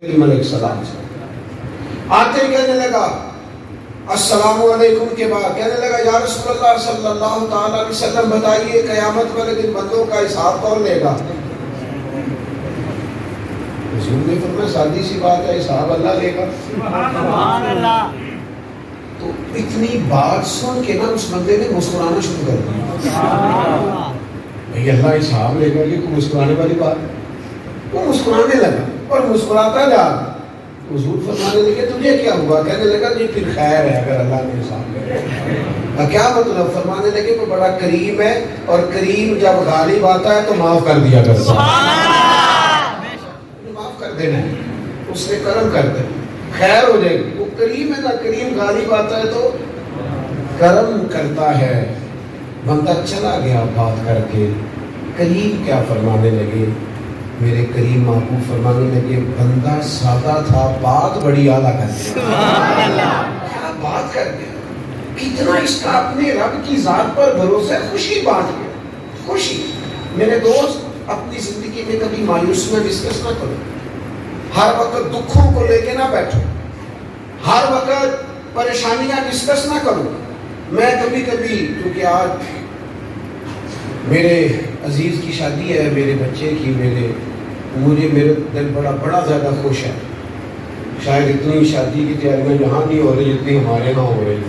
علیہ السلام سے آتے ہی کہنے لگا السلام علیکم کے بعد کہنے لگا یا رسول اللہ صلی اللہ تعالی علیہ وسلم بتائیے قیامت والے دن بندوں کا حساب کون لے گا؟ حضور نے فرمایا سادی سی بات ہے، حساب اللہ لے گا۔ سبحان اللہ۔ تو اتنی بات سن کے نا اس بندے نے مسکرانا شروع کر دیا، بھئی اللہ حساب لے گا، یہ کوئی مسکرانے والی بات؟ وہ مسکرانے لگا اور مسکراتا جا۔ حضور فرمانے لگے تجھے کیا ہوا؟ کہنے لگا جی پھر خیر ہے اگر اللہ نے حساب لے گا۔ کیا مطلب؟ فرمانے لگے وہ بڑا کریم ہے اور کریم جب غالب آتا ہے تو معاف کر دیا کرتا ہے، معاف کر دینا ہے، اس نے کرم کر دے خیر ہو جائے گی۔ وہ کریم ہے نا، کریم غالب آتا ہے تو کرم کرتا ہے۔ بندہ چلا گیا بات کر کے، کریم کیا فرمانے لگے، میرے کریم محبوب فرمانے لگے بندہ سادہ تھا، بات بڑی اعلیٰ کر دیا۔ کیا بات کر دیا، کتنا اس کا اپنے رب کی ذات پر بھروسہ ہے، خوشی بات ہے، خوشی۔ میرے دوست اپنی زندگی میں کبھی مایوسیاں ڈسکس نہ کرو، ہر وقت دکھوں کو لے کے نہ بیٹھو، ہر وقت پریشانیاں ڈسکس نہ کرو۔ میں کبھی کبھی، کیونکہ آج میرے عزیز کی شادی ہے، میرے بچے کی، مجھے میرے دل بڑا زیادہ خوش ہے۔ شاید اتنی شادی کی تیاریاں یہاں نہیں ہو رہی جتنی ہمارے ہاں ہو رہی ہیں۔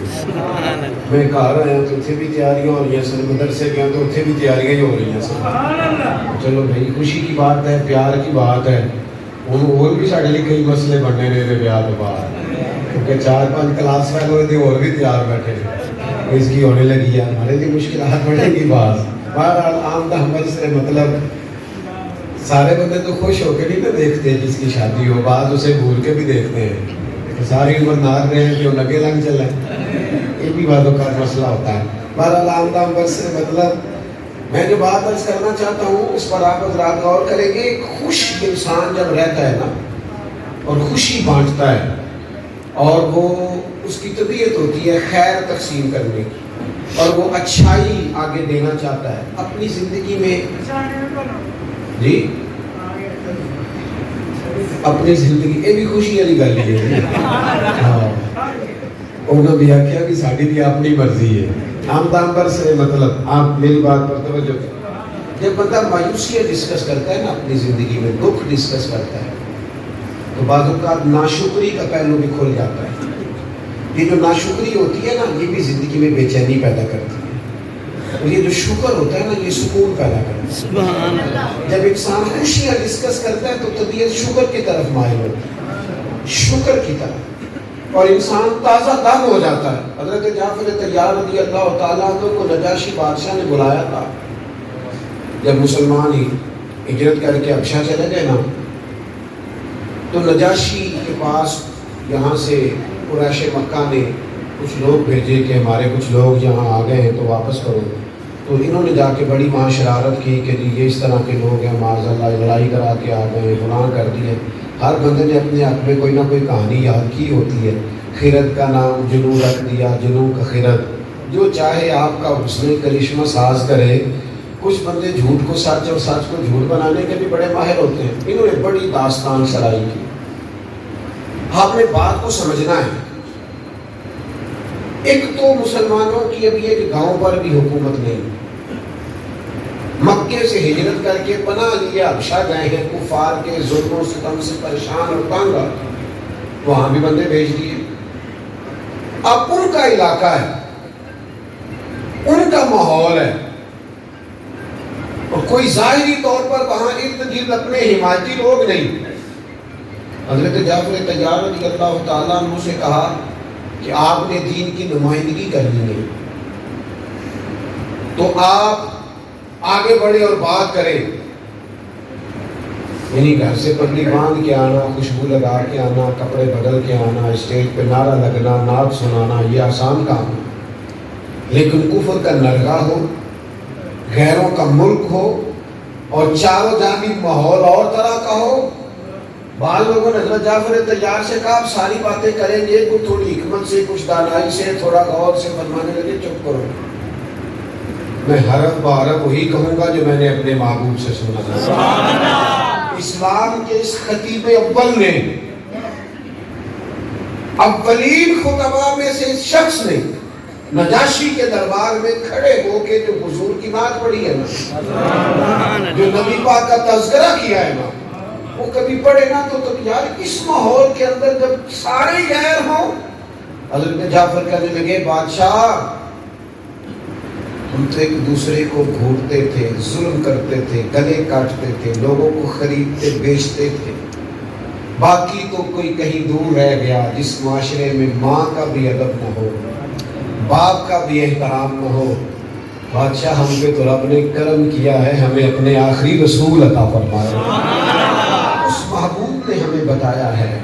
میں گھر آیا تو اتنے بھی تیاریاں ہو رہی ہیں، سر مدرسے گیا تو اتنے بھی تیاریاں ہی ہو رہی ہیں سر۔ چلو بھائی خوشی کی بات ہے، پیار کی بات ہے۔ اور بھی سارے لیے کئی مسئلے بننے رہے بیاہ کے بعد، کیونکہ 4-5 کلاس فیل ہوئے تھے اور بھی تیار بیٹھے تھے، اس کی ہونے لگی ہے، ہمارے لیے مشکلات بڑھے گی بات۔ بہرحال عام تحمل سے مطلب سارے بندے تو خوش ہو کے نہیں تو دیکھتے جس کی شادی ہو، بعض اسے بھول کے بھی دیکھتے ہیں، ساری عمر نار رہے ہیں جو لگے لنگ چلے، یہ بھی بعضوں کا مسئلہ ہوتا ہے۔ بہرحال عام تحمل سے مطلب میں جو بات عرض کرنا چاہتا ہوں اس پر آپ حضرات غور کریں گے۔ خوش انسان جب رہتا ہے نا اور خوشی بانٹتا ہے، اور وہ اس کی طبیعت ہوتی ہے خیر تقسیم کرنے کی، اور وہ اچھائی آگے دینا چاہتا ہے اپنی زندگی میں، جی اپنی زندگی یہ بھی خوشی والی گل ہے۔ ہاں انہوں نے آخیا کہ ساری بھی اپنی مرضی ہے۔ عام طور پر سے مطلب آپ میری بات پر توجہ کریں، جب بندہ مایوسیاں ڈسکس کرتا ہے نا اپنی زندگی میں، دکھ ڈسکس کرتا ہے، تو بعض اوقات ناشکری کا پہلو بھی کھل جاتا ہے۔ یہ جو ناشکری ہوتی ہے نا یہ بھی زندگی میں بے چینی پیدا کرتی ہے، اور یہ جو شکر ہوتا ہے نا یہ سکون پیدا کرتا ہے۔ سبحان اللہ۔ جب انسان خوشیاں ڈسکس کرتا ہے تو طبیعت شکر کی طرف مائل ہوتی ہے، شکر کی طرف، اور انسان تازہ دم ہو جاتا ہے۔ حضرت جعفر طیار رضی اللہ تعالیٰ عنہ کو نجاشی بادشاہ نے بلایا تھا، جب مسلمان ہی ہجرت کر کے حبشہ چلے گئے نا، تو نجاشی کے پاس یہاں سے قریش مکہ نے کچھ لوگ بھیجے کہ ہمارے کچھ لوگ یہاں آ گئے ہیں تو واپس کرو۔ تو انہوں نے جا کے بڑی وہاں شرارت کی کہ یہ اس طرح کے لوگ ہیں، معاذ اللہ لڑائی کرا کے آ گئے، گناہ کر دیے۔ ہر بندے نے اپنے حق میں کوئی نہ کوئی کہانی یاد کی ہوتی ہے، خرد کا نام جنو رکھ دیا، جنو کا خرد، جو چاہے آپ کا حسن کرشمہ ساز کرے۔ کچھ بندے جھوٹ کو سچ اور سچ کو جھوٹ بنانے کے بھی بڑے ماہر ہوتے ہیں، انہوں نے بڑی داستان سرائی کی۔ آپ نے بات کو سمجھنا ہے، ایک تو مسلمانوں کی ابھی ایک گاؤں پر بھی حکومت نہیں، مکے سے ہجرت کر کے پناہ لیے حبشہ گئے ہیں، کفار کے ظلم و ستم سے پریشان اور تنگ، وہاں بھی بندے بھیج دیے۔ اب ان کا علاقہ ہے، ان کا ماحول ہے، اور کوئی ظاہری طور پر وہاں ارد گرد اپنے حمایتی لوگ نہیں۔ حضرت جعفر طیار رضی اللہ تعالیٰ عنہ سے کہا کہ آپ نے دین کی نمائندگی کرنی ہے تو آپ آگے بڑھے اور بات کریں، یعنی گھر سے پگڑی باندھ کے آنا، خوشبو لگا کے آنا، کپڑے بدل کے آنا، اسٹیج پہ نعرہ لگنا، نعت سنانا، یہ آسان کام ہے، لیکن کفر کا نرگا ہو، غیروں کا ملک ہو، اور چاروں جانب ماحول اور طرح کا ہو۔ بعض لوگوں نے حضرت جعفر طیار سے کہا آپ ساری باتیں کریں گے، کچھ تھوڑی حکمت سے، کچھ دانائی سے، تھوڑا غور سے فرمانے لگے چپ کرو، میں حرف بحرف وہی کہوں گا جو میں نے اپنے محبوب سے سنا۔ اسلام کے اس خطیب اول نے اولین خطبہ میں سے اس شخص نے نجاشی کے دربار میں کھڑے ہو کے جو حضور کی بات پڑھی ہے نا، جو نبی پاک کا تذکرہ کیا ہے نا، وہ کبھی پڑھے نا تو یار اس ماحول کے اندر جب سارے غیر ہوں، حضرت جعفر کہنے لگے بادشاہ ہم تو ایک دوسرے کو گھوٹتے تھے، ظلم کرتے تھے، گلے کاٹتے تھے، لوگوں کو خریدتے بیچتے تھے، باقی تو کوئی کہیں دور رہ گیا جس معاشرے میں ماں کا بھی ادب نہ ہو، باپ کا بھی احترام نہ ہو۔ بادشاہ ہم پہ تو رب نے کرم کیا ہے، ہمیں اپنے آخری رسول عطا فرمایا، اس محبوب نے ہمیں بتایا ہے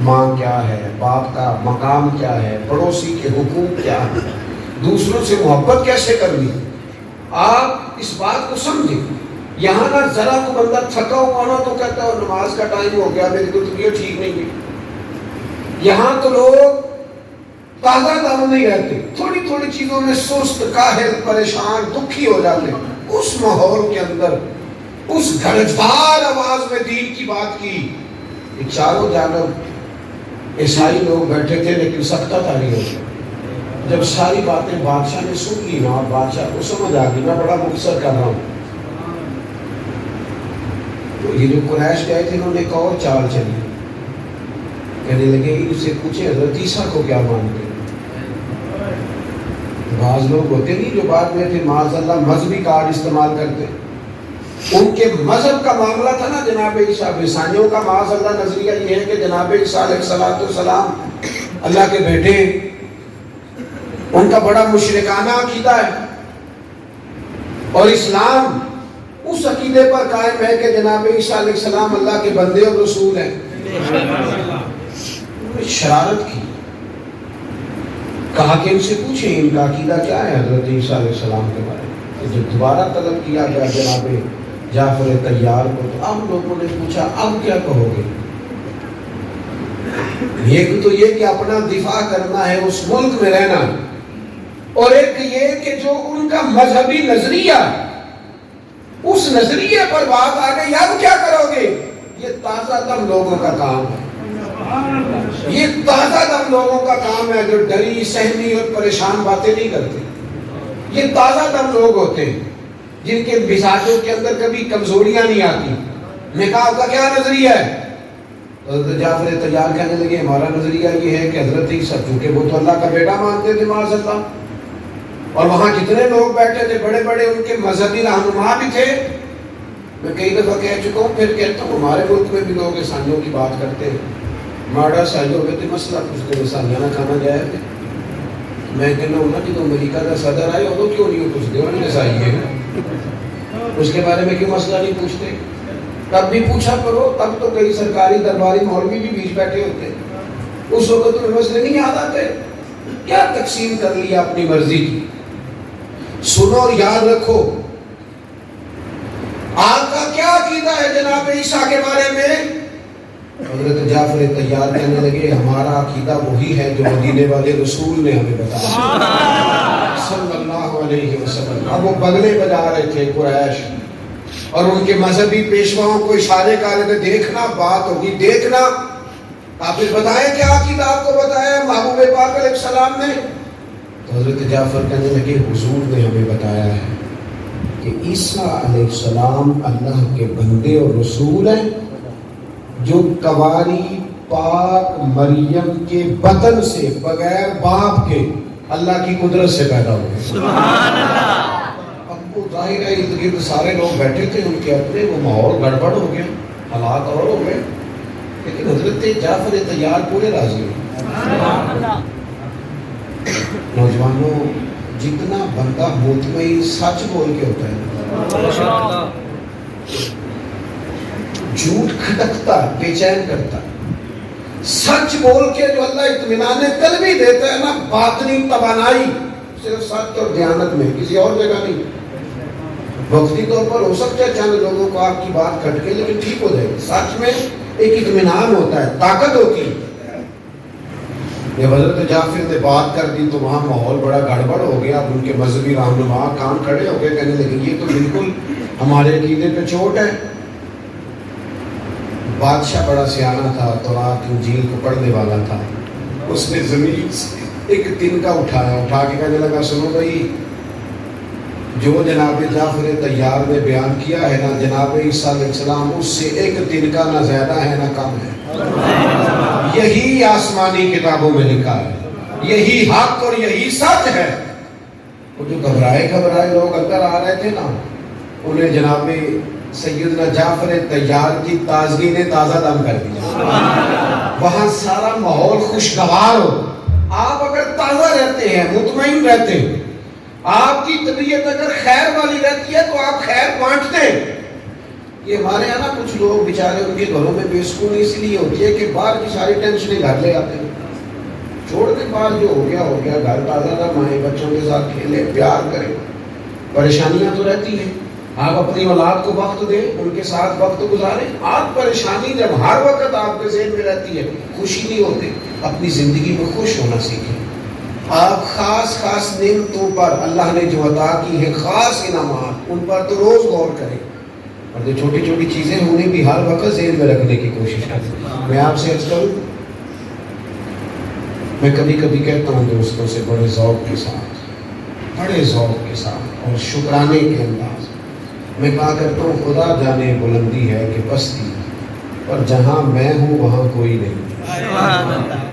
ماں کیا ہے، باپ کا مقام کیا ہے، پڑوسی کے حقوق کیا ہے، دوسروں سے محبت کیسے کرنی۔ آپ اس بات کو سمجھیں، یہاں نہ ذرا کو بندہ تھکا ہوا نا تو کہتا ہے نماز کا ٹائم ہو گیا، میری تو طبیعت ٹھیک نہیں ہے۔ یہاں تو لوگ تازہ دم نہیں رہتے، تھوڑی تھوڑی چیزوں میں سست، کاہل، پریشان، دکھی ہو جاتے ہیں۔ اس ماحول کے اندر اس گرجدار آواز میں دین کی بات کی، چاروں جانب عیسائی لوگ بیٹھے تھے لیکن سکتہ تاری ہو گیا۔ جب ساری باتیں بادشاہ نے سن لی نا، بادشاہ کو سمجھ آ گئی، میں بڑا مختصر کر رہا ہوں، تو یہ جو قریش گئے تھے انہوں نے ایک اور چال چلی، کہنے لگے ان سے پوچھیں حضرت عیسیٰ کو کیا مانتے ہیں۔ بعض لوگ ہوتے نہیں جو بعد میں پھر معاذ اللہ مذہبی کارڈ استعمال کرتے، ان کے مذہب کا معاملہ تھا نا جناب عیسیٰ، عیسائیوں کا معاذ اللہ نظریہ یہ ہے کہ جناب عیسیٰ علیہ السلام اللہ کے بیٹے، ان کا بڑا مشرکانہ عقیدہ ہے، اور اسلام اس عقیدے پر قائم ہے کہ جناب عیسیٰ علیہ السلام اللہ کے بندے اور رسول ہیں۔ شرارت کی، کہا کہ ان سے پوچھیں ان کا عقیدہ کیا ہے حضرت عیسیٰ علیہ السلام کے بارے میں۔ جب دوبارہ طلب کیا گیا جناب جعفر طیار کو، تو اب لوگوں نے پوچھا اب کیا کہو گے؟ ایک تو یہ کہ اپنا دفاع کرنا ہے، اس ملک میں رہنا، اور ایک یہ کہ جو ان کا مذہبی نظریہ، اس نظریے پر بات آ گئی، اب کیا کرو گے؟ یہ تازہ دم لوگوں کا کام ہے، یہ تازہ دم لوگوں کا کام ہے جو ڈری سہمی اور پریشان باتیں نہیں کرتے۔ یہ تازہ دم لوگ ہوتے ہیں جن کے مزاجوں کے اندر کبھی کمزوریاں نہیں آتی۔ نکاح کا کیا نظریہ ہے؟ حضرت جعفر طیار کہنے لگے ہمارا نظریہ یہ ہے کہ حضرت عیسیٰ، چونکہ وہ تو اللہ کا بیٹا مانتے تھے معاذ اللہ، اور وہاں جتنے لوگ بیٹھے تھے بڑے بڑے ان کے مذہبی رہنما بھی تھے۔ میں کئی دفعہ کہہ چکا ہوں، پھر کہتا ہوں ہمارے ملک میں بھی لوگ عیسائیوں کی بات کرتے ہیں، ماڑا سائیوں میں تو مسئلہ پوچھتے ہیں عیسائیاں کھانا جائے تھے، میں کہنا ہوں نا کہ امریکہ کا صدر آئے وہ کیوں نہیں پوچھتے، وہ نہیں عیسائی ہے، اس کے بارے میں کیوں مسئلہ نہیں پوچھتے؟ تب بھی پوچھا کرو، تب تو کئی سرکاری درباری مولوی بھی بیچ بیٹھے ہوتے، اس وقت تمہیں مسئلے نہیں یاد آتے؟ کیا تقسیم کر لیا اپنی مرضی کی؟ سنو اور یاد رکھو آپ کا کیا عقیدہ ہے جناب عیسیٰ کے بارے میں۔ حضرت جعفر طیار کہنے لگے ہمارا عقیدہ وہی ہے جو مدینے والے رسول نے ہمیں بتایا صلی اللہ علیہ وسلم۔ اب وہ بگلے بجا رہے تھے قریش، اور ان کے مذہبی پیشواؤں کو اشارے کر رہے تھے، دیکھنا بات ہوگی، دیکھنا آپ بتائیں کیا عقیدہ آپ کو بتایا محبوب پاک علیہ السلام نے۔ تو حضرت جعفر کہنے لگے حضور نے ہمیں بتایا ہے کہ عیسیٰ علیہ السلام اللہ کے بندے اور رسول ہیں جو کواری پاک مریم کے بطن سے بغیر باپ کے اللہ کی قدرت سے پیدا ہوئے۔ سبحان اللہ۔ اب وہ ظاہر ہے ارد گرد سارے لوگ بیٹھے تھے، ان کے اپنے وہ ماحول گڑبڑ ہو گیا، حالات اور ہو گئے، لیکن حضرت جعفر طیار پورے راضی ہوئے۔ سبحان اللہ۔ نوجوانوں، جتنا بندہ مطمئن سچ بول کے ہوتا ہے، جھوٹ کھٹکتا بے چین کرتا، سچ بول کے جو اللہ اطمینان قلبی دیتا ہے نا، باطنی توانائی صرف سچ اور دیانت میں، کسی اور جگہ نہیں۔ وقتی طور پر ہو سکتا ہے چند لوگوں کو آپ کی بات کھٹ کے لیکن ٹھیک ہو جائے گی، سچ میں ایک اطمینان ہوتا ہے، طاقت ہوتی ہے۔ جب حضرت جعفر نے بات کر دی تو وہاں ماحول بڑا گڑبڑ ہو گیا، اب ان کے مذہبی رہنما کام کھڑے ہو گئے، کہنے لگے یہ تو بالکل ہمارے عقیدے پہ چوٹ ہے۔ بادشاہ بڑا سیانہ تھا، تورات انجیل کو پڑھنے والا تھا، اس نے زمین سے ایک تنکا اٹھایا، اٹھا کے کہنے لگا سنو بھائی، جو جناب جعفر طیار نے بیان کیا ہے نا جناب عیسیٰ علیہ السلام، اس سے ایک تنکا نہ زیادہ ہے نہ کم ہے۔ یہی آسمانی کتابوں میں لکھا ہے، یہی حق اور یہی سچ ہے۔ وہ جو گھبرائے لوگ اندر آ رہے تھے نا، انہیں جناب سیدنا جعفر طیار کی تازگی نے تازہ دم کر دیا۔ وہاں سارا ماحول خوشگوار ہو، آپ اگر تازہ رہتے ہیں، مطمئن رہتے ہیں، آپ کی طبیعت اگر خیر والی رہتی ہے تو آپ خیر بانٹتے ہیں۔ یہ ہمارے یہاں نا کچھ لوگ بیچارے ان کے گھروں میں بے سکونی اس لیے ہوتی ہے کہ باہر کی ساری ٹینشنیں گھر لے آتے ہیں، چھوڑ کے باہر جو ہو گیا گھر تازہ رمائیں، بچوں کے ساتھ کھیلیں، پیار کریں۔ پریشانیاں تو رہتی ہیں، آپ اپنی اولاد کو وقت دیں، ان کے ساتھ وقت گزاریں۔ آپ پریشانی جب ہر وقت آپ کے ذہن میں رہتی ہے، خوشی نہیں ہوتی۔ اپنی زندگی میں خوش ہونا سیکھیں۔ آپ خاص نعمتوں پر اللہ نے جو عطا کی ہے، خاص انعامات، ان پر تو روز غور کریں، اور جو چھوٹی چھوٹی چیزیں انہیں بھی ہر وقت ذہن میں رکھنے کی کوشش کریں۔ میں آپ سے عرض کروں، میں کبھی کبھی کہتا ہوں دوستوں سے بڑے ذوق کے ساتھ اور شکرانے کے انداز میں کہا کرتا ہوں، خدا جانے بلندی ہے کہ پستی، اور جہاں میں ہوں وہاں کوئی نہیں۔